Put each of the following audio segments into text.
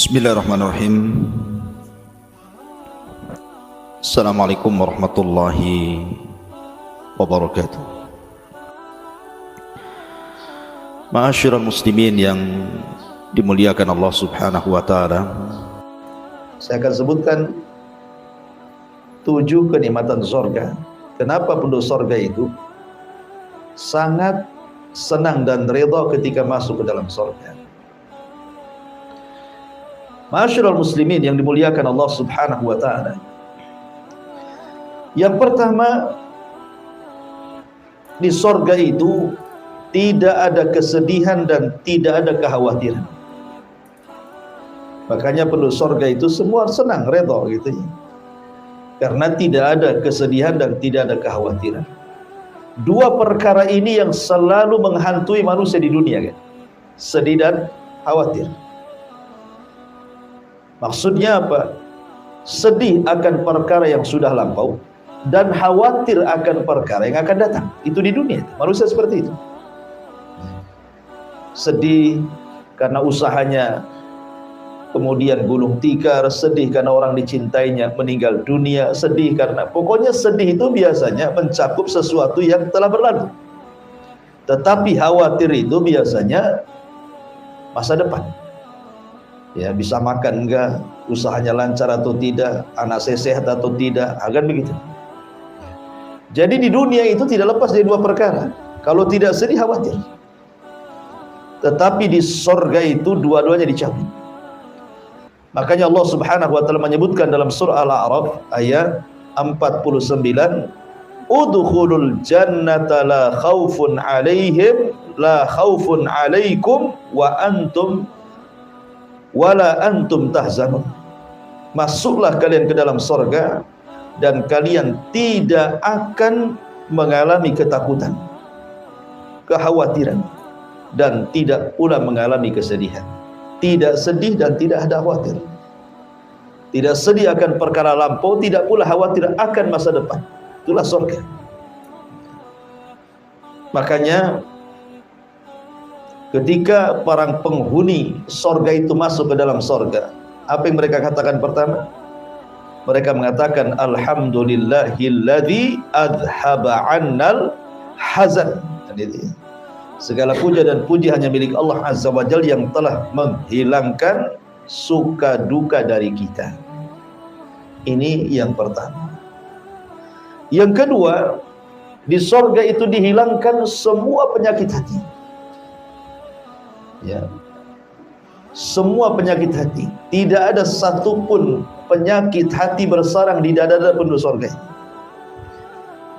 Bismillahirrahmanirrahim. Assalamualaikum warahmatullahi wabarakatuh. Ma'asyiral muslimin yang dimuliakan Allah Subhanahu wa taala. Saya akan sebutkan 7 kenikmatan surga. Kenapa penduduk surga itu sangat senang dan redha ketika masuk ke dalam surga. Ma'asyiral muslimin yang dimuliakan Allah Subhanahu wa taala. Yang pertama, di surga itu tidak ada kesedihan dan tidak ada kekhawatiran. Makanya penduduk surga itu semua senang, redha gitu ya. Karena tidak ada kesedihan dan tidak ada kekhawatiran. 2 perkara ini yang selalu menghantui manusia di dunia kan. Sedih dan khawatir. Maksudnya apa? Sedih akan perkara yang sudah lampau dan khawatir akan perkara yang akan datang. Itu di dunia, manusia seperti itu. Sedih karena usahanya kemudian gulung tikar, sedih karena orang dicintainya meninggal dunia, sedih karena pokoknya sedih itu biasanya mencakup sesuatu yang telah berlalu. Tetapi khawatir itu biasanya masa depan. Ya, bisa makan enggak, usahanya lancar atau tidak, anak saya sehat atau tidak, akan begitu. Jadi di dunia itu tidak lepas dari 2 perkara. Kalau tidak sedih, khawatir. Tetapi di surga itu dua-duanya dicabut. Makanya Allah Subhanahu wa taala menyebutkan dalam surah Al-A'raf ayat 49, udkhulul jannata la khaufun 'alaihim la khaufun 'alaikum wa antum wala antum tahzanun. Masuklah kalian ke dalam surga dan kalian tidak akan mengalami ketakutan, kekhawatiran, dan tidak pula mengalami kesedihan. Tidak sedih dan tidak ada khawatir. Tidak sedih akan perkara lampau, tidak pula khawatir akan masa depan. Itulah surga. Makanya ketika para penghuni surga itu masuk ke dalam surga, apa yang mereka katakan pertama? Mereka mengatakan alhamdulillahilladzi adhaba 'annal hazan. Segala puja dan puji hanya milik Allah Azza wa Jalla yang telah menghilangkan suka duka dari kita. Ini yang pertama. Yang kedua, di surga itu dihilangkan semua penyakit hati. Ya, semua penyakit hati, tidak ada satupun penyakit hati bersarang di dada-dada penduduk surga.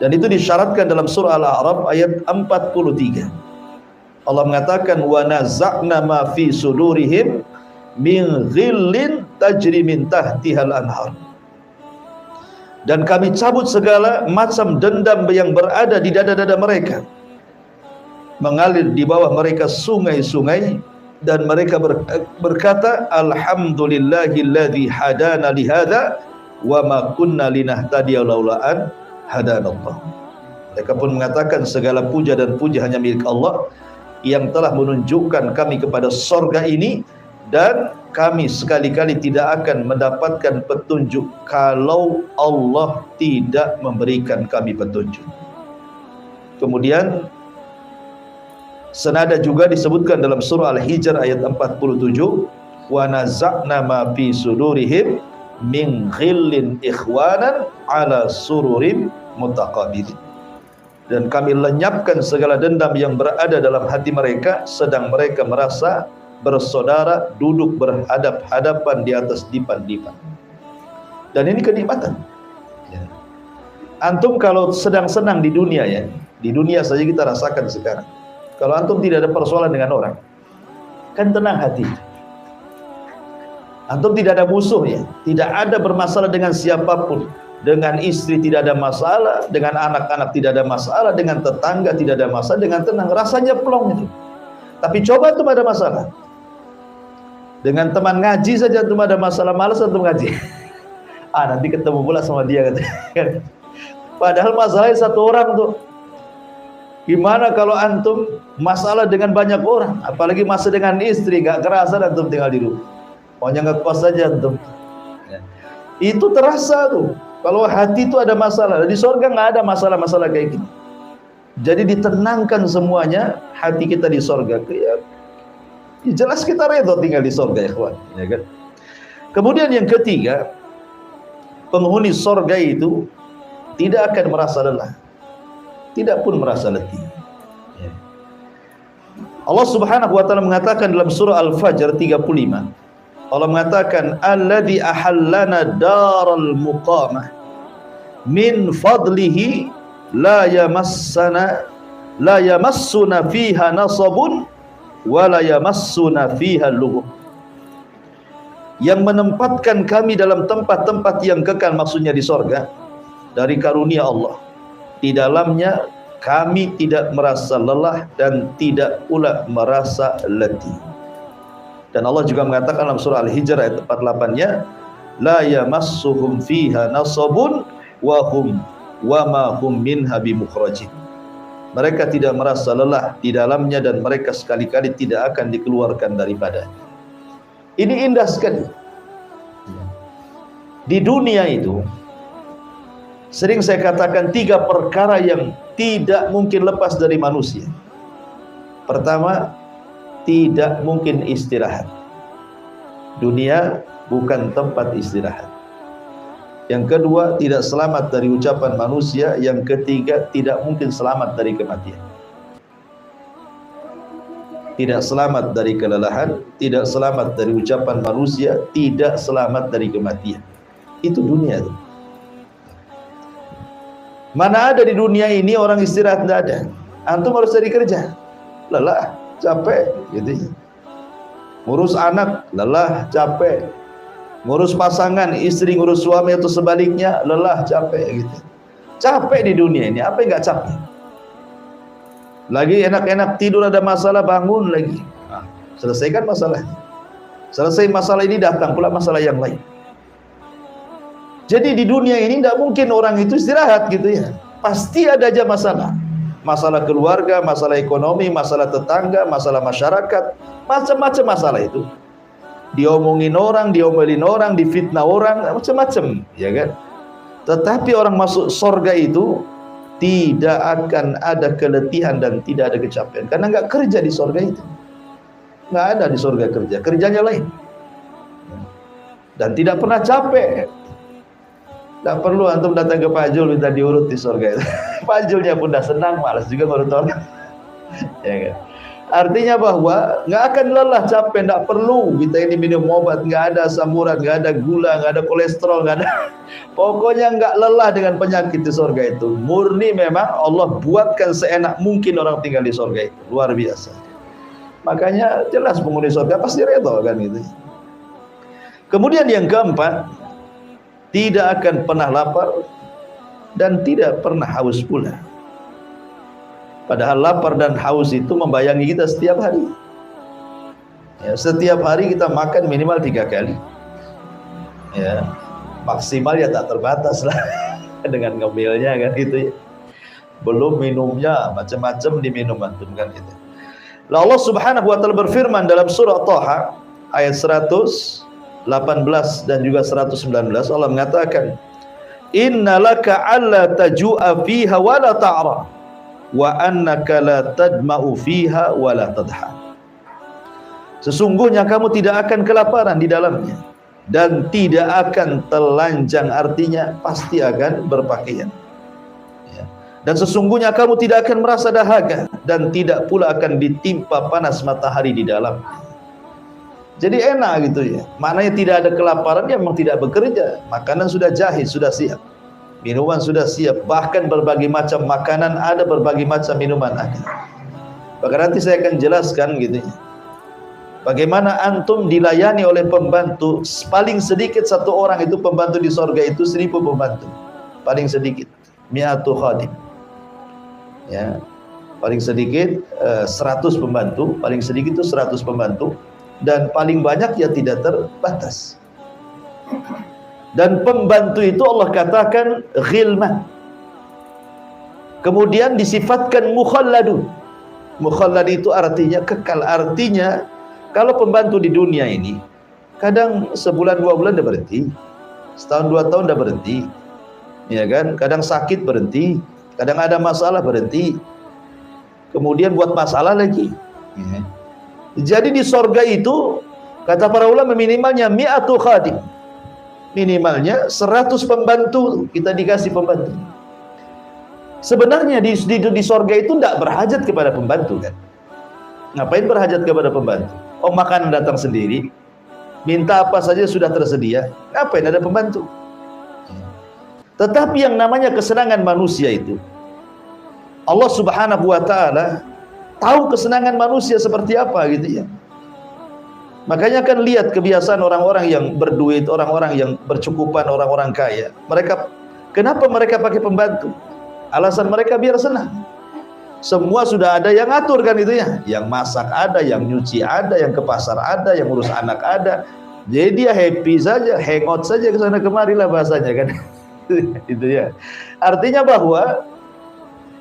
Dan itu disyaratkan dalam surah Al-A'raf ayat 43. Allah mengatakan wa naza'na ma fi sudurihim min ghillin tajri min tahtihal anhar. Dan kami cabut segala macam dendam yang berada di dada-dada mereka, mengalir di bawah mereka sungai-sungai, dan mereka berkata alhamdulillahilladzi hadana lihada wa ma kunna linahtadiya laula an hadanallah. Mereka pun mengatakan segala puja dan puji hanya milik Allah yang telah menunjukkan kami kepada surga ini, dan kami sekali-kali tidak akan mendapatkan petunjuk kalau Allah tidak memberikan kami petunjuk. Kemudian senada juga disebutkan dalam surah Al-Hijr ayat 47, wa naza'na ma fi sudurihim min ghillin ikhwanan ala sururim mutaqabilin. Dan kami lenyapkan segala dendam yang berada dalam hati mereka, sedang mereka merasa bersaudara duduk berhadap-hadapan di atas dipan-dipan. Dan ini kenikmatan. Ya. Antum kalau sedang senang di dunia, ya, di dunia saja kita rasakan sekarang. Kalau antum tidak ada persoalan dengan orang, kan tenang hati. Antum tidak ada musuh, ya, tidak ada bermasalah dengan siapapun. Dengan istri tidak ada masalah, dengan anak-anak tidak ada masalah, dengan tetangga tidak ada masalah, dengan tenang, rasanya plong itu. Tapi coba antum ada masalah. Dengan teman ngaji saja antum ada masalah, malas antum ngaji. Nanti ketemu pula sama dia katanya. Padahal masalahnya 1 orang tuh. Gimana kalau antum masalah dengan banyak orang, apalagi masalah dengan istri, gak kerasa antum tinggal di rumah. Pokoknya ngekos saja antum. Ya. Itu terasa tuh. Kalau hati itu ada masalah, di surga nggak ada masalah-masalah kayak gini. Jadi ditenangkan semuanya hati kita di surga. Ya, jelas kita redha tinggal di surga ya kawan, ya kan? Kemudian yang ketiga, penghuni surga itu tidak akan merasa lelah, tidak pun merasa letih. Ya. Allah Subhanahu wa taala mengatakan dalam surah Al-Fajr 35, Allah mengatakan alladzi ahallana daral muqamah min fadlihi la yamassuna fiha nasabun wa la yamassuna fiha lughub. Yang menempatkan kami dalam tempat-tempat yang kekal, maksudnya di sorga, dari karunia Allah. Di dalamnya kami tidak merasa lelah dan tidak pula merasa letih. Dan Allah juga mengatakan dalam surah Al-Hijr ayat 48-nya, la yamassuhum fiha nasabun wa ma hum minha bimukhrajin. Mereka tidak merasa lelah di dalamnya dan mereka sekali-kali tidak akan dikeluarkan daripada. Ini indah sekali. Di dunia itu sering saya katakan 3 perkara yang tidak mungkin lepas dari manusia. Pertama, tidak mungkin istirahat. Dunia bukan tempat istirahat. Yang kedua, tidak selamat dari ucapan manusia. Yang ketiga, tidak mungkin selamat dari kematian. Tidak selamat dari kelelahan, tidak selamat dari ucapan manusia, tidak selamat dari kematian. Itu dunia itu. Mana ada di dunia ini orang istirahat? Tidak ada. Antum harus cari kerja, lelah, capek gitu. Ngurus anak, lelah, capek. Ngurus pasangan, istri ngurus suami atau sebaliknya, lelah, capek gitu. Capek di dunia ini, apa yang nggak capek? Lagi enak-enak tidur ada masalah, bangun lagi. Nah, selesaikan masalahnya. Selesai masalah ini, datang pula masalah yang lain. Jadi di dunia ini tidak mungkin orang itu istirahat gitu ya. Pasti ada aja masalah. Masalah keluarga, masalah ekonomi, masalah tetangga, masalah masyarakat, macam-macam masalah itu. Diomongin orang, diomelin orang, difitnah orang, macam-macam, ya kan? Tetapi orang masuk surga itu tidak akan ada keletihan dan tidak ada kecapean, karena nggak kerja di surga itu. Nggak ada di surga kerja, kerjanya lain. Dan tidak pernah capek. Tidak perlu antum datang ke Pak Jul minta diurut di surga itu. Pak Julnya pun dah senang, malas juga ngurut orang. Ya kan? Artinya bahwa nggak akan lelah, capek, nggak perlu kita ini minum obat, nggak ada asam urat, nggak ada gula, nggak ada kolesterol, nggak ada. Pokoknya nggak lelah dengan penyakit di surga itu. Murni memang Allah buatkan seenak mungkin orang tinggal di surga itu, luar biasa. Makanya jelas penghuni surga pasti redha kan gitu. Kemudian yang keempat, tidak akan pernah lapar dan tidak pernah haus pula. Padahal lapar dan haus itu membayangi kita setiap hari. Ya, setiap hari kita makan minimal 3 kali. Ya, maksimal ya tak terbatas lah dengan ngemilnya kan gitu ya. Belum minumnya macam-macam diminum antum kan gitu. Allah Subhanahu wa taala berfirman dalam surah Thaha ayat 118 dan juga 119, Allah mengatakan, innalaka alla tajua fiha wa la ta'ra wa annaka la tadma'u fiha wa la tadha. Sesungguhnya kamu tidak akan kelaparan di dalamnya dan tidak akan telanjang, artinya pasti akan berpakaian. Ya. Dan sesungguhnya kamu tidak akan merasa dahaga dan tidak pula akan ditimpa panas matahari di dalamnya. Jadi enak gitu ya. Maknanya tidak ada kelaparan, dia memang tidak bekerja. Makanan sudah jahit, sudah siap. Minuman sudah siap. Bahkan berbagai macam makanan ada, berbagai macam minuman ada. Bahkan nanti saya akan jelaskan gitu ya. Bagaimana antum dilayani oleh pembantu. Paling sedikit satu orang itu pembantu di sorga itu 1000 pembantu. Paling sedikit 100 khadim. Ya. Paling sedikit 100 pembantu. Paling sedikit itu 100 pembantu. Dan paling banyak ya tidak terbatas. Dan pembantu itu Allah katakan ghilman. Kemudian disifatkan mukhalladun. Mukhallad itu artinya kekal. Artinya kalau pembantu di dunia ini Kadang sebulan 2 bulan udah berhenti, setahun 2 tahun udah berhenti, ya kan? Kadang sakit berhenti, kadang ada masalah berhenti, kemudian buat masalah lagi. Ya. Jadi di sorga itu kata para ulama minimalnya mi'atu khadim, minimalnya 100 pembantu, kita dikasih pembantu. Sebenarnya di sorga itu tidak berhajat kepada pembantu kan? Ngapain berhajat kepada pembantu? Oh, makanan datang sendiri, minta apa saja sudah tersedia, ngapain ada pembantu? Tetapi yang namanya kesenangan manusia itu, Allah Subhanahu wa ta'ala tahu kesenangan manusia seperti apa gitu ya. Makanya kan lihat kebiasaan orang-orang yang berduit, orang-orang yang bercukupan, orang-orang kaya. Kenapa mereka pakai pembantu? Alasan mereka biar senang. Semua sudah ada yang ngatur kan itu ya. Yang masak ada, yang nyuci ada, yang ke pasar ada, yang urus anak ada. Jadi dia happy saja, hangout saja ke sana kemari lah bahasanya kan. Itu ya. Artinya bahwa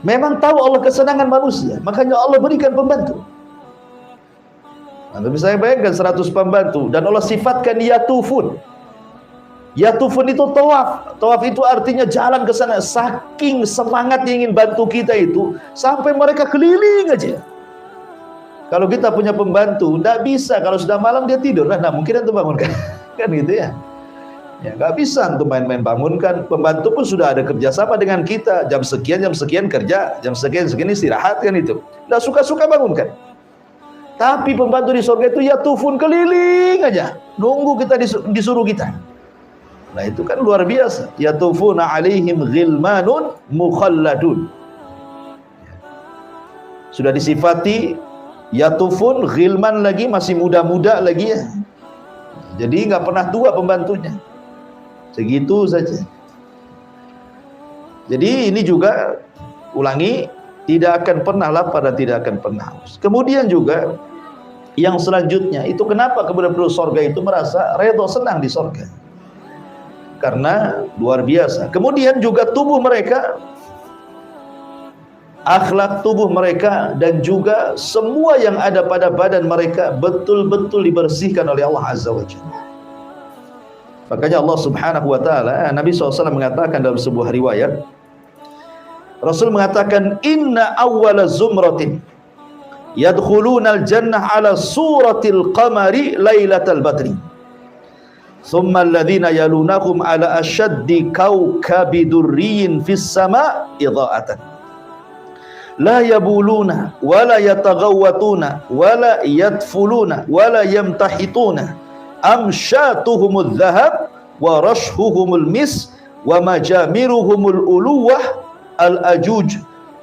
memang tahu Allah kesenangan manusia, makanya Allah berikan pembantu. Anda bisa bayangkan 100 pembantu dan Allah sifatkan yatufun. Yatufun itu tawaf. Tawaf itu artinya jalan ke sana. Saking semangatnya ingin bantu kita itu sampai mereka keliling aja. Kalau kita punya pembantu, tidak bisa. Kalau sudah malam dia tidur, nah mungkin itu bangunkan. Kan gitu ya. Ya nggak bisa untuk main-main bangunkan. Pembantu pun sudah ada kerjasama dengan kita. Jam sekian kerja, jam sekian istirahat kan itu. Tidak suka-suka bangunkan. Tapi pembantu di surga itu yatufun keliling aja, nunggu kita disuruh kita. Nah itu kan luar biasa. Yatufuna alaihim ghilmanun mukhalladun. Sudah disifati yatufun, ghilman lagi, masih muda-muda lagi ya. Jadi nggak pernah tua pembantunya. Segitu saja. Jadi ini juga ulangi, tidak akan pernah lapar dan tidak akan pernah haus. Kemudian juga yang selanjutnya itu kenapa kemudian penduduk sorga itu merasa redha, senang di sorga? Karena luar biasa. Kemudian juga tubuh mereka, akhlak tubuh mereka dan juga semua yang ada pada badan mereka betul-betul dibersihkan oleh Allah Azza wa Jalla. Makanya Allah Subhanahu wa ta'ala, Nabi SAW mengatakan dalam sebuah riwayat, Rasul mengatakan, inna awwala zumratin yadkhulunal jannah ala suratil qamari lailatal badri thumma alladhina yalunahum ala ashaddi kawkabi durriyin fis sama' idha'atan la yabuluna wala yataghawwatuna wala yadfuluna wala yamtahituna amshatuhumul dhahab wa rashhuhumul mis wa majamiruhumul uluwah al-ajuj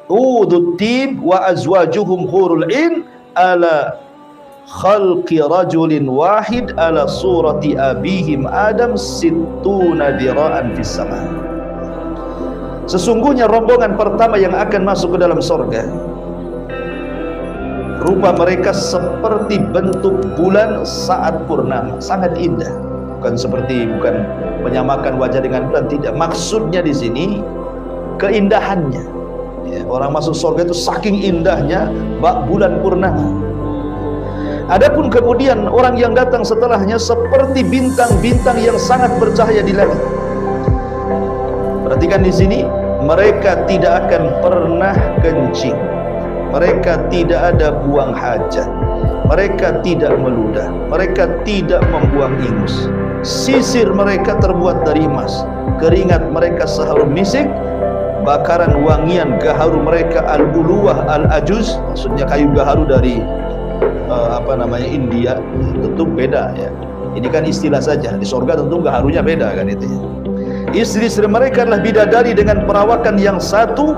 udut tib wa azwajuhum hurul in ala khalqi rajulin wahid ala surati abihim Adam sittuna dira'an fis sama. Sesungguhnya rombongan pertama yang akan masuk ke dalam sorga, rupa mereka seperti bentuk bulan saat purnama, sangat indah. Bukan menyamakan wajah dengan bulan, tidak. Maksudnya di sini keindahannya. Ya, orang masuk surga itu saking indahnya bak bulan purnama. Adapun kemudian orang yang datang setelahnya seperti bintang-bintang yang sangat bercahaya di langit. Perhatikan di sini, mereka tidak akan pernah kencing, mereka tidak ada buang hajat, mereka tidak meludah, mereka tidak membuang ingus. Sisir mereka terbuat dari emas, keringat mereka seharum misik, bakaran wangian gaharu mereka al-uluwah al-ajuz, maksudnya kayu gaharu dari India. Tentu beda ya, ini kan istilah saja. Di surga tentu gaharunya beda kan itu ya. Istri-istri mereka adalah bidadari dengan perawakan yang satu,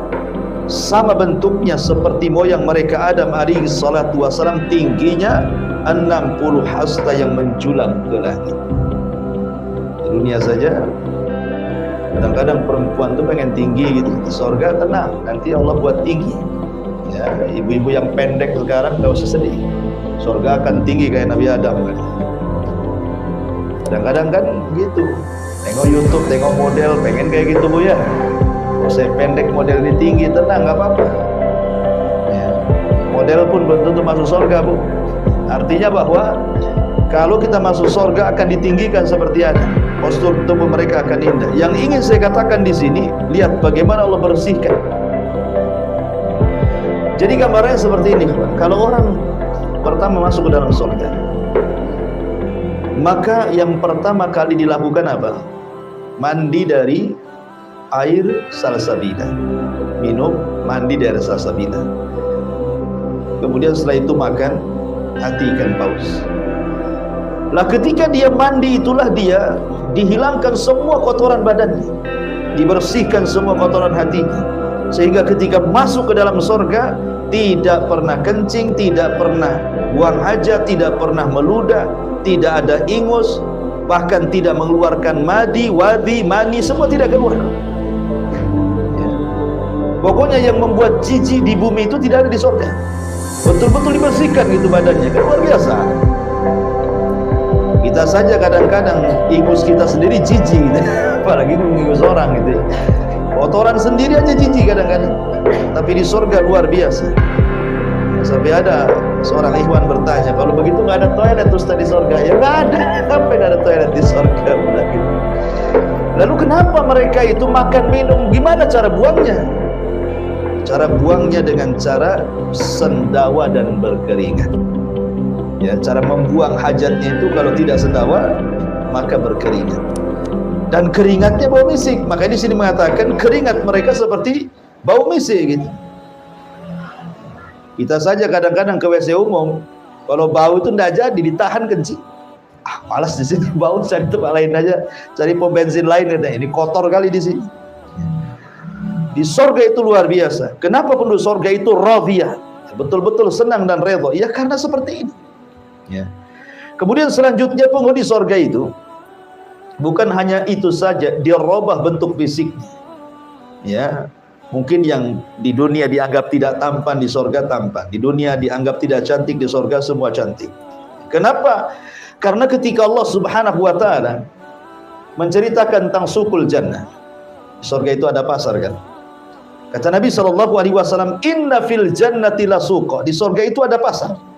sama bentuknya seperti moyang mereka Adam alaihi salatu wasalam, tingginya 60 hasta yang menjulang ke langit. Di dunia saja kadang-kadang perempuan tuh pengen tinggi gitu, di surga tenang, nanti Allah buat tinggi. Ya, ibu-ibu yang pendek sekarang nggak usah sedih, surga akan tinggi kayak Nabi Adam kan. Kadang-kadang kan gitu, tengok YouTube, tengok model, pengen kayak gitu bu ya. Kalau saya pendek model ini tinggi, tenang, nggak apa-apa. Ya, model pun belum tentu masuk surga bu. Artinya bahwa Kalau kita masuk surga akan ditinggikan seperti Adam. Postur tubuh mereka akan indah. Yang ingin saya katakan di sini, lihat bagaimana Allah bersihkan. Jadi gambarnya seperti ini, kalau orang pertama masuk ke dalam surga, maka yang pertama kali dilakukan apa? Mandi dari air salsabila. Minum, mandi dari salsabila. Kemudian setelah itu makan hati ikan paus. Lah ketika dia mandi, itulah dia dihilangkan semua kotoran badannya, dibersihkan semua kotoran hatinya, sehingga ketika masuk ke dalam surga tidak pernah kencing, tidak pernah buang hajat, tidak pernah meludah, tidak ada ingus, bahkan tidak mengeluarkan madi, wadi, mani, semua tidak keluar. Ya. Pokoknya yang membuat jijik di bumi itu tidak ada di surga. Betul-betul dibersihkan gitu badannya, kan luar biasa. Kita saja kadang-kadang ingus kita sendiri jijik gitu. Apalagi ingus orang gitu. Kotoran sendiri aja jijik kadang-kadang. Tapi di surga luar biasa. Sampai ada seorang ikhwan bertanya, kalau begitu nggak ada toilet Ustaz di surga? Ya nggak ada. Sampai nggak ada toilet di surga. Lalu kenapa mereka itu makan minum? Gimana cara buangnya? Cara buangnya dengan cara sendawa dan berkeringat. Ya, cara membuang hajatnya itu kalau tidak sendawa maka berkeringat. Dan keringatnya bau misik. Makanya di sini mengatakan keringat mereka seperti bau misik gitu. Kita saja kadang-kadang ke WC umum, kalau bau itu tidak jadi, ditahan kencing. Malas di sini bau, cari tempat lain aja, cari pom bensin lain. Ini kotor kali di sini. Di surga itu luar biasa. Kenapa penduduk surga itu radhiyah? Betul-betul senang dan redha. Ya karena seperti ini. Ya. Kemudian selanjutnya penghuni surga itu bukan hanya itu saja, dia robah bentuk fisiknya. Ya, mungkin yang di dunia dianggap tidak tampan, di surga tampan. Di dunia dianggap tidak cantik, di surga semua cantik. Kenapa? Karena ketika Allah Subhanahu wa taala menceritakan tentang sukul jannah, di surga itu ada pasar kan? Kata Nabi SAW, inna fil jannati la suqa. Di surga itu ada pasar.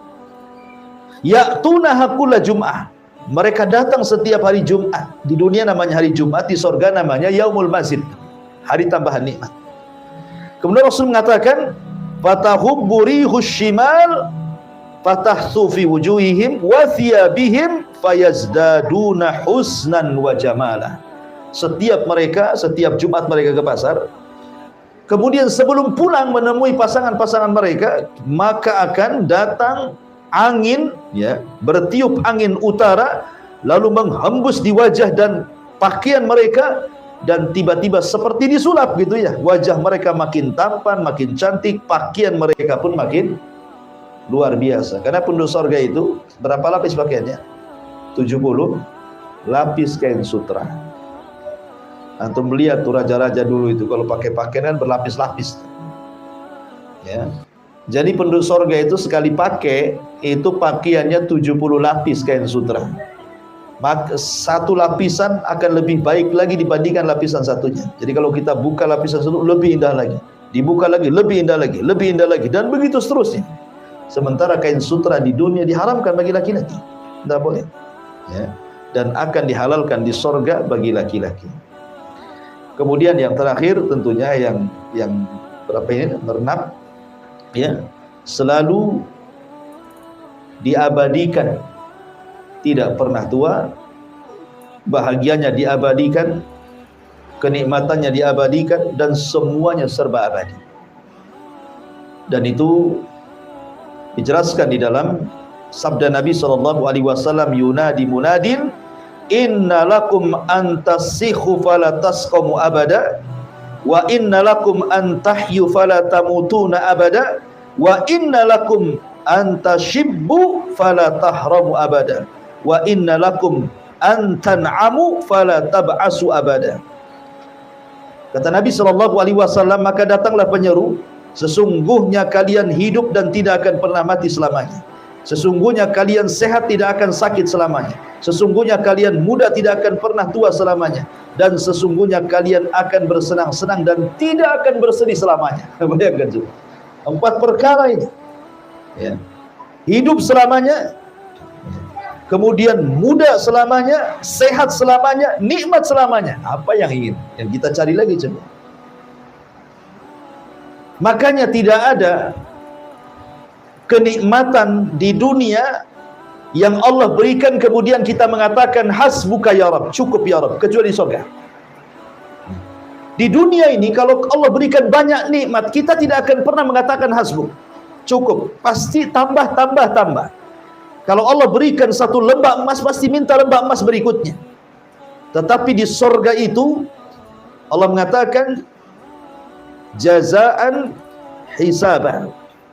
Ya'tunaha kulla jum'ah. Mereka datang setiap hari Jumat. Di dunia namanya hari Jumat, di surga namanya Yaumul Mazid, hari tambahan nikmat. Kemudian Rasul mengatakan, fatahubbu rihus shimal fatahsu fi wujuhihim wa thiyabihim fayazdaduna husnan wa jamala. Setiap Jumat mereka ke pasar, kemudian sebelum pulang menemui pasangan-pasangan mereka, maka akan datang angin, ya, bertiup angin utara, lalu menghembus di wajah dan pakaian mereka, dan tiba-tiba seperti disulap gitu ya, wajah mereka makin tampan, makin cantik, pakaian mereka pun makin luar biasa. Karena penduduk surga itu berapa lapis pakaiannya? 70 lapis kain sutra. Antum melihat tuh raja-raja dulu itu kalau pakai pakaian kan berlapis-lapis. Ya. Jadi penduduk surga itu sekali pakai itu pakaiannya 70 lapis kain sutra. Maka satu lapisan akan lebih baik lagi dibandingkan lapisan satunya. Jadi kalau kita buka lapisan satu lebih indah lagi, dibuka lagi lebih indah lagi, lebih indah lagi, dan begitu seterusnya. Sementara kain sutra di dunia diharamkan bagi laki-laki, tidak boleh. Ya. Dan akan dihalalkan di surga bagi laki-laki. Kemudian yang terakhir tentunya yang berapa ini? Bernam. Ya, selalu diabadikan, tidak pernah tua, bahagianya diabadikan, kenikmatannya diabadikan, dan semuanya serba abadi. Dan itu dijelaskan di dalam sabda Nabi SAW, yunadi munadin, inna lakum antassikhu falatasqamu abada, wa inna lakum antahyu fala tamutuna abada, wa inna lakum antashibbu fala tahramu abada, wa inna lakum antan'amu fala tab'asu abada. Kata Nabi SAW, maka datanglah penyeru, sesungguhnya kalian hidup dan tidak akan pernah mati selamanya. Sesungguhnya kalian sehat, tidak akan sakit selamanya. Sesungguhnya kalian muda, tidak akan pernah tua selamanya. Dan sesungguhnya kalian akan bersenang-senang dan tidak akan bersedih selamanya. Bayangkan juga 4 perkara ini. Ya. Hidup selamanya, kemudian muda selamanya, sehat selamanya, nikmat selamanya. Apa yang ingin? Yang kita cari lagi coba. Makanya tidak ada kenikmatan di dunia yang Allah berikan kemudian kita mengatakan hasbuka ya Rabb, cukup ya Rabb, kecuali surga. Di dunia ini kalau Allah berikan banyak nikmat, kita tidak akan pernah mengatakan hasbuk, cukup. Pasti tambah. Kalau Allah berikan satu lembah emas, pasti minta lembah emas berikutnya. Tetapi di surga itu Allah mengatakan jazaan hisaban.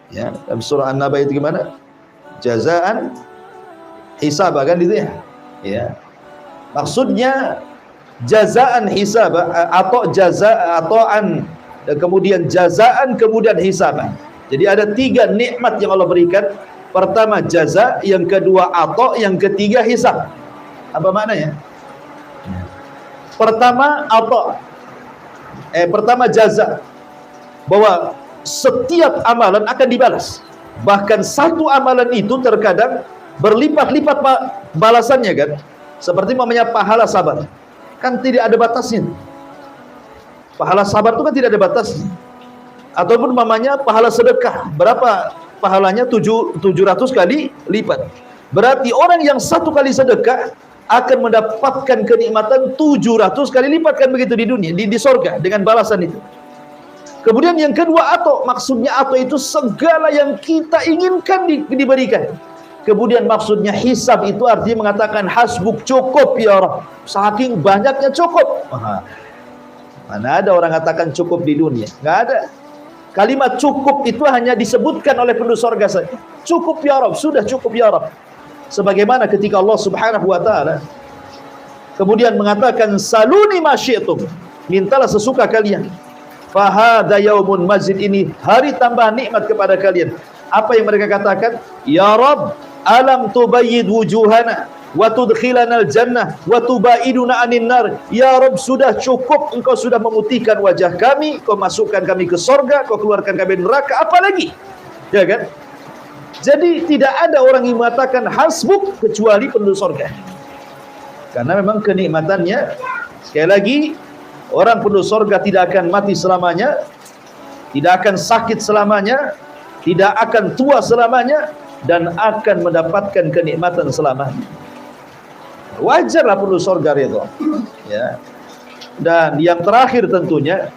Ya, dalam surah An-Naba itu gimana? Jazaan hisaba, kan itu ya? Ya. Maksudnya jazaan hisaba atau kemudian jazaan kemudian hisaba. Jadi ada 3 nikmat yang Allah berikan. Pertama jaza, yang kedua atau, yang ketiga hisab. Apa maknanya? Pertama atau, pertama jaza, bahwa setiap amalan akan dibalas. Bahkan satu amalan itu terkadang berlipat-lipat balasannya, kan? Seperti namanya pahala sabar, kan tidak ada batasnya. Pahala sabar itu kan tidak ada batasnya. Ataupun namanya pahala sedekah, berapa pahalanya? 700 kali lipat. Berarti orang yang 1 kali sedekah akan mendapatkan kenikmatan 700 kali lipat, kan begitu di dunia, di surga dengan balasan itu. Kemudian yang kedua atau, maksudnya atau itu segala yang kita inginkan diberikan. Kemudian maksudnya hisab itu artinya mengatakan hasbuk, cukup ya Rabb, saking banyaknya cukup. Mana ada orang katakan cukup di dunia? Nggak ada. Kalimat cukup itu hanya disebutkan oleh penduduk surga saja. Cukup ya Rabb, sudah cukup ya Rabb. Sebagaimana ketika Allah Subhanahu wa taala kemudian mengatakan saluni ma syi'tum, mintalah sesuka kalian. Fa hadza yaumun mazid, ini hari tambah nikmat kepada kalian. Apa yang mereka katakan? Ya Rabb, alam tubayyid wujuhana wa tudkhilana al-jannah wa tubaiduna anin nar. Ya Rabb, sudah cukup, engkau sudah memutihkan wajah kami, kau masukkan kami ke surga, kau keluarkan kami dari neraka, apa lagi? Ya kan? Jadi tidak ada orang yang mengatakan hasbuk kecuali penduduk surga. Karena memang kenikmatannya, sekali lagi, orang penduduk surga tidak akan mati selamanya, tidak akan sakit selamanya, tidak akan tua selamanya, dan akan mendapatkan kenikmatan selamanya. Wajarlah penduduk surga itu, ya. Dan yang terakhir tentunya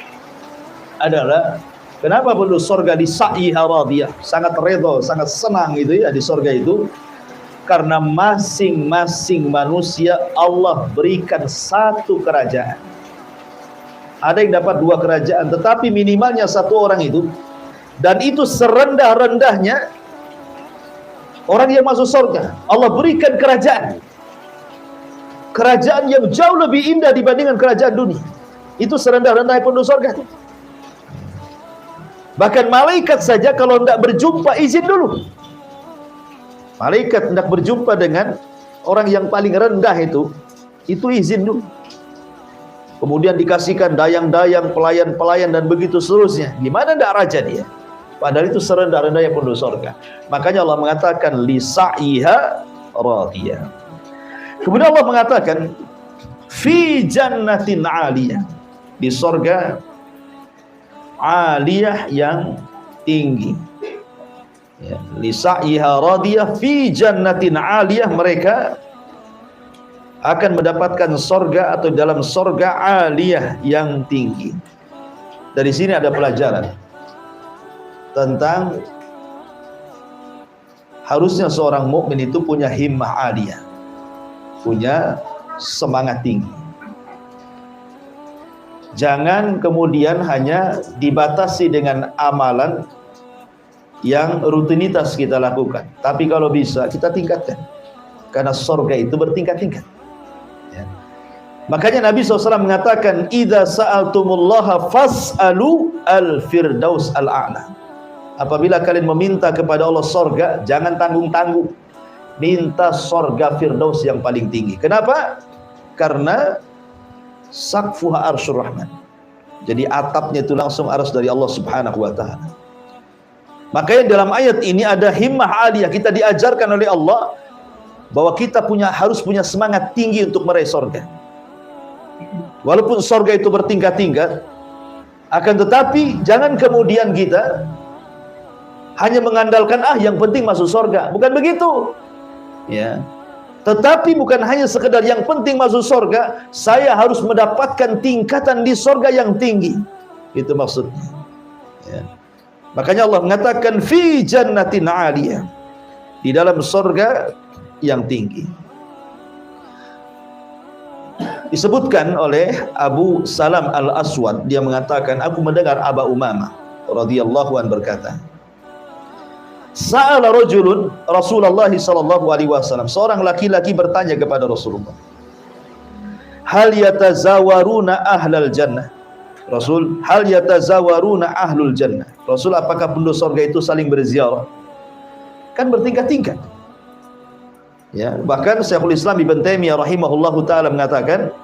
adalah kenapa penduduk surga di sa'iha radiyah, sangat redha, sangat senang itu ya di surga itu, karena masing-masing manusia Allah berikan satu kerajaan. Ada yang dapat 2 kerajaan, tetapi minimalnya 1 orang itu, dan itu serendah-rendahnya orang yang masuk surga, Allah berikan kerajaan yang jauh lebih indah dibandingkan kerajaan dunia. Itu serendah-rendahnya penduduk surga. Bahkan malaikat saja kalau tidak berjumpa izin dulu. Malaikat hendak berjumpa dengan orang yang paling rendah itu izin dulu. Kemudian dikasihkan dayang-dayang, pelayan-pelayan, dan begitu seterusnya. Gimana tidak raja dia? Padahal itu serendah-rendahnya penduduk surga. Makanya Allah mengatakan li sa'iha radiyah. Kemudian Allah mengatakan fi jannatin 'aliyah, di surga aliyah yang tinggi. Ya, li sa'iha radiyah fi jannatin 'aliyah, mereka akan mendapatkan surga atau dalam surga aliyah yang tinggi. Dari sini ada pelajaran tentang harusnya seorang mukmin itu punya himmah aliyah, punya semangat tinggi. Jangan kemudian hanya dibatasi dengan amalan yang rutinitas kita lakukan, tapi kalau bisa kita tingkatkan, karena surga itu bertingkat-tingkat. Ya. Makanya Nabi SAW mengatakan idza sa'altumullaha fas'alu al-firdaus al-a'la. Apabila kalian meminta kepada Allah surga, jangan tanggung-tanggung, minta surga firdaus yang paling tinggi. Kenapa? Karena saqfuha arsyur rahman, jadi atapnya itu langsung arsy dari Allah Subhanahu wa ta'ala. Makanya dalam ayat ini ada himmah aliyah, kita diajarkan oleh Allah bahwa kita harus punya semangat tinggi untuk meraih surga. Walaupun surga itu bertingkat-tingkat, akan tetapi jangan kemudian kita hanya mengandalkan yang penting masuk surga. Bukan begitu. Ya. Tetapi bukan hanya sekedar yang penting masuk surga, saya harus mendapatkan tingkatan di surga yang tinggi. Itu maksudnya. Ya. Makanya Allah mengatakan fi jannatin 'aliyah. Di dalam surga yang tinggi. Disebutkan oleh Abu Salam Al-Aswad, dia mengatakan, aku mendengar Aba Umamah radhiyallahu an berkata, Sa'ala rajulun Rasulullah sallallahu alaihi wasallam, seorang laki-laki bertanya kepada Rasulullah, hal yatazawaruna ahlal jannah? Rasul, hal yatazawaruna ahlul jannah? Rasul, apakah penduduk surga itu saling berziarah? Kan bertingkat-tingkat. Ya, bahkan Syekhul Islam Ibnu Taimiyah rahimahullahu taala mengatakan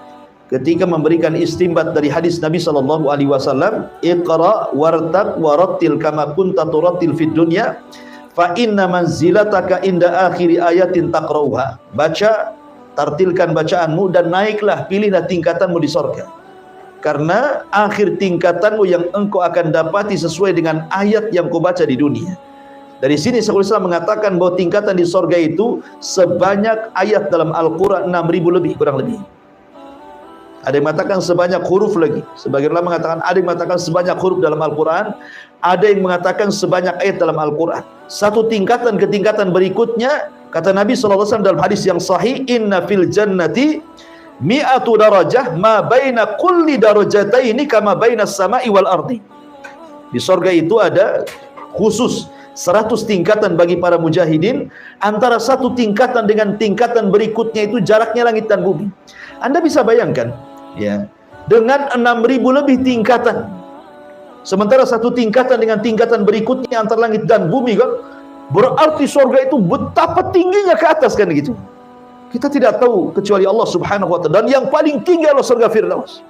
ketika memberikan istinbat dari hadis Nabi sallallahu alaihi wasallam, iqra wartaq warattil kama kunta turattil fid dunya fa inna manzilataka inda akhiri ayatin taqrauha. Baca, tartilkan bacaanmu dan naiklah, pilihlah tingkatanmu di surga. Karena akhir tingkatanmu yang engkau akan dapati sesuai dengan ayat yang kau baca di dunia. Dari sini Syekhul Islam mengatakan bahwa tingkatan di surga itu sebanyak ayat dalam Al-Quran 6.000 lebih, kurang lebih. Ada yang mengatakan sebanyak huruf lagi. Sebagian ulama mengatakan, ada yang mengatakan sebanyak huruf dalam Al-Quran, ada yang mengatakan sebanyak ayat dalam Al-Quran. Satu tingkatan ke tingkatan berikutnya, kata Nabi SAW dalam hadis yang sahih, inna fil jannati mi'atu darajah ma baina kulli darajataini kama baina sama'i wal ardi. Di surga itu ada khusus 100 tingkatan bagi para mujahidin. Antara satu tingkatan dengan tingkatan berikutnya itu jaraknya langit dan bumi. Anda bisa bayangkan, ya, dengan 6.000 lebih tingkatan, sementara satu tingkatan dengan tingkatan berikutnya antara langit dan bumi, kan? Berarti surga itu betapa tingginya ke atas, kan gitu. Kita tidak tahu kecuali Allah Subhanahu wa taala, dan yang paling tinggi adalah surga Firdaus.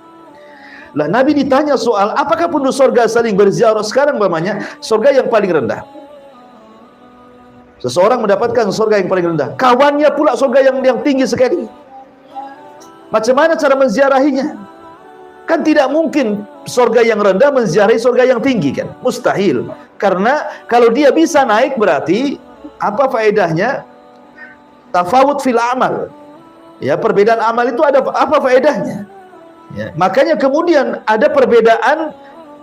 Lah Nabi ditanya soal apakah penduduk surga saling berziarah. Sekarang namanya surga yang paling rendah. Seseorang mendapatkan surga yang paling rendah, kawannya pula surga yang tinggi sekali. Macam mana cara menziarahinya? Kan tidak mungkin surga yang rendah menziarahi surga yang tinggi, kan? Mustahil. Karena kalau dia bisa naik, berarti apa faedahnya? Tafawut fil amal. Ya, perbedaan amal itu ada apa faedahnya? Ya, makanya kemudian ada perbedaan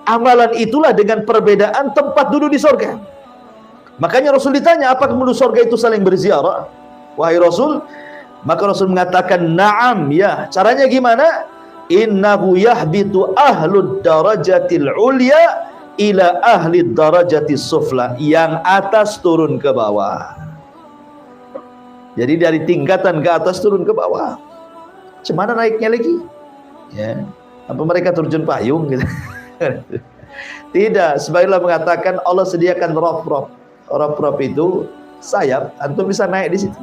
amalan itulah dengan perbedaan tempat duduk di surga. Makanya Rasul ditanya, apakah penduduk surga itu saling berziarah? Wahai Rasul, maka Rasul mengatakan, na'am, ya. Caranya gimana? Innahu yahbitu ahlud darajatil ulya ila ahlid darajatis sufla. Yang atas turun ke bawah. Jadi dari tingkatan ke atas turun ke bawah. Cemana naiknya lagi? Ya. Apa mereka terjun payung gitu? Tidak. Sebagaimana mengatakan Allah sediakan raf-raf. Raf-raf itu sayap, antum bisa naik di situ.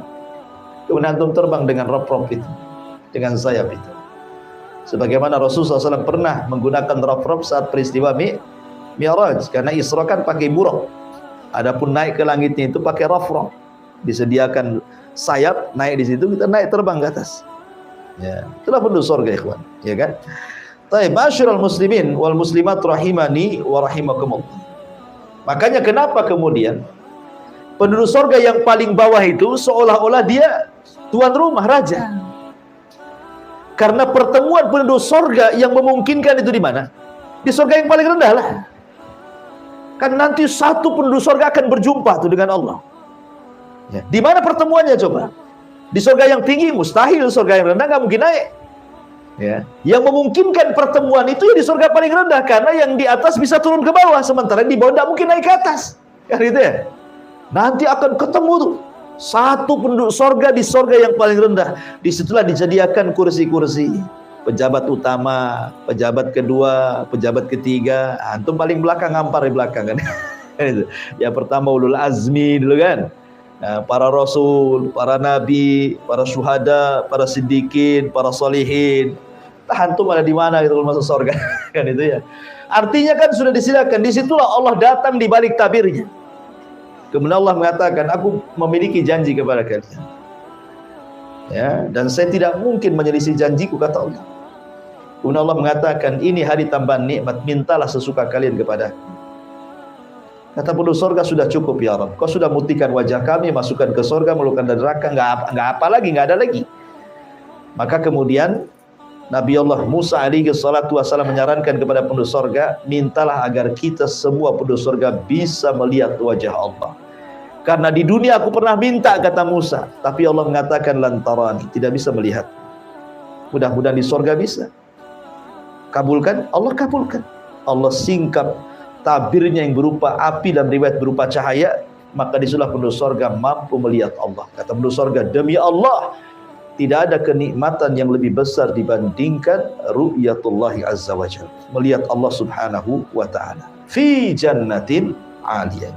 Kemudian antum terbang dengan raf-raf itu, dengan sayap itu. Sebagaimana Rasulullah SAW pernah menggunakan raf-raf saat peristiwa Mi'raj, karena Isra kan pakai buraq. Adapun naik ke langitnya itu pakai raf-raf. Disediakan sayap, naik di situ, kita naik terbang ke atas. Ya, itulah penduduk surga, ikhwan, ya kan? Taib, ma'asyiral muslimin wal muslimat rahimani wa rahimakumullah. Makanya kenapa kemudian penduduk surga yang paling bawah itu seolah-olah dia tuan rumah, raja. Karena pertemuan penduduk surga yang memungkinkan itu di mana? Di surga yang paling rendah lah. Kan nanti satu penduduk surga akan berjumpa tuh dengan Allah. Ya. Di mana pertemuannya coba? Di surga yang tinggi mustahil, surga yang rendah nggak mungkin naik. Ya. Yang memungkinkan pertemuan itu ya di surga paling rendah, karena yang di atas bisa turun ke bawah, sementara di bawah tidak mungkin naik ke atas, kan gitu ya. Nanti akan ketemu tuh satu penduduk surga di surga yang paling rendah. Disitulah disediakan kursi-kursi pejabat utama, pejabat kedua, pejabat ketiga. Antum paling belakang, ngampar di belakang, kan. Yang pertama ulul azmi dulu, kan. Nah, para rasul, para nabi, para syuhada, para siddiqin, para solihin. Antum ada di mana gitu kalau masuk surga, kan itu ya. Artinya kan sudah disediakan. Disitulah Allah datang di balik tabirnya. Kemudian Allah mengatakan, aku memiliki janji kepada kalian. Ya, dan saya tidak mungkin menyelisih janjiku, kata Allah. Kemudian Allah mengatakan, ini hari tambahan nikmat, mintalah sesuka kalian kepada. Kata penduduk surga, sudah cukup ya Rabb. Kau sudah mutikan wajah kami, masukkan ke surga, meluluhkan dari neraka, nggak apa lagi, nggak ada lagi. Maka kemudian Nabi Allah Musa alaihi salatu wasallam menyarankan kepada penduduk surga, mintalah agar kita semua penduduk surga bisa melihat wajah Allah. Karena di dunia aku pernah minta, kata Musa, tapi Allah mengatakan lantarani, tidak bisa melihat. Mudah-mudahan di surga bisa. Kabulkan, Allah kabulkan. Allah singkap tabirnya yang berupa api dan riwayat berupa cahaya, maka disitulah penduduk surga mampu melihat Allah. Kata penduduk surga, demi Allah, tidak ada kenikmatan yang lebih besar dibandingkan ru'yatullahi azza wa jalla, melihat Allah subhanahu wa ta'ala fi jannatin aliyah.